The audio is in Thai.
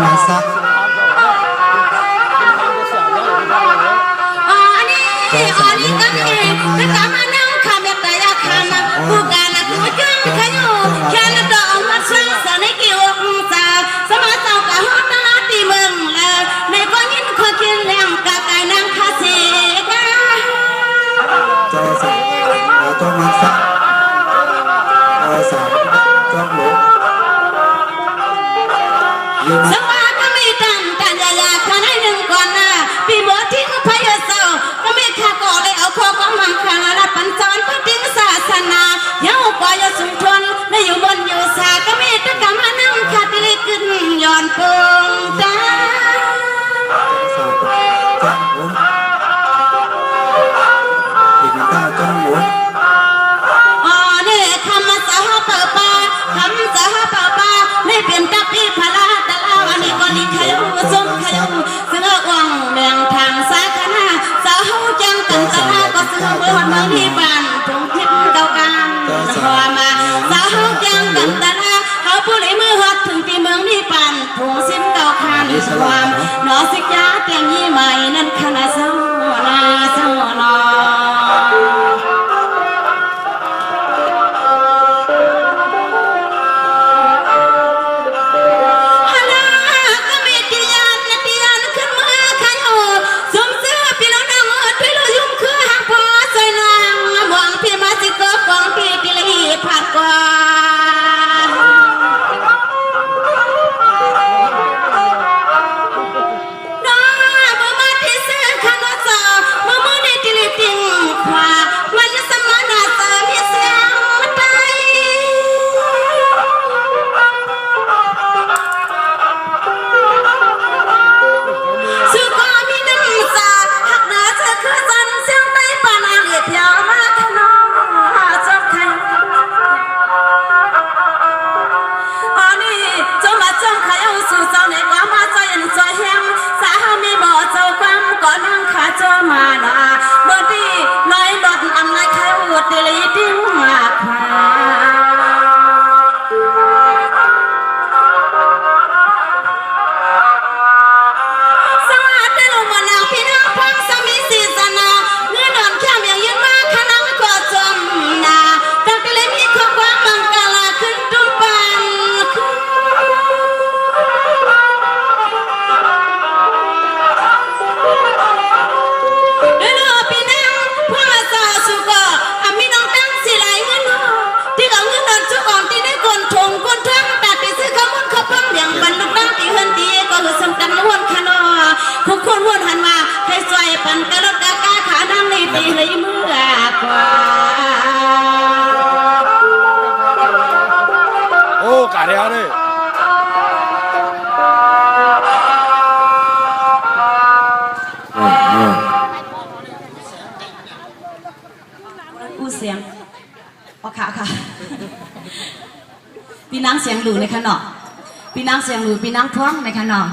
มาสักอ๋อนี่ก็เองแล้วก็มานั่งคำแบบแต่ละคำผู้การนักผู้จ้างขยุแค่ละดอกมาช่างสนิกิวจ่าสมาเจ้ากับฮอตนาตีเมืองละในก้อนยินขอกินแรงกะไก่นางคาเซ่กะเจ้าสาวเจ้ามาสักสาวเจ้าหลวงสมาก็ไม่ตั้งกันยาขนาดหนึ่งก่อนนะปีโมทิ้งพยาเศร้าก็ไม่ขาก่อเลยเอาข้อความมังคังและปัญจรก็ทิ้งศาสนาเย้าปล่อยสุนทรและอยู่บนอยู่สาก็ไม่ตะกำมานั่งขาดเลยขึ้นย้อนปงตาสาวเจ้าหลวงอีกหนึ่งท่าเจ้าหลวงอ๋อเนี่ยคำมาสาเปิดปาคำสาเปิดปาไม่เปลี่ยนกับอีพลาตะลาวันนี้ก็ลีขยุส้มขยุเสือวังแบ่งทางสาขนาสาวจังตันตะลาก็เสือเมื่อวันเมื่อที่บ้านทงทิพย์เก่ากันพอมาสาวจังตันตะลาเขาผู้เลยมือหัดถึงที่เมืองที่บ้านทงสิ้นเก่าคันความนอสิกาเตียงยี่ใหม่นั่นขนาดเศร้านาเศร้านอพี่นางเสียงหลูในขนมพี่นางเสียงหลูพี่นางท้องในขนม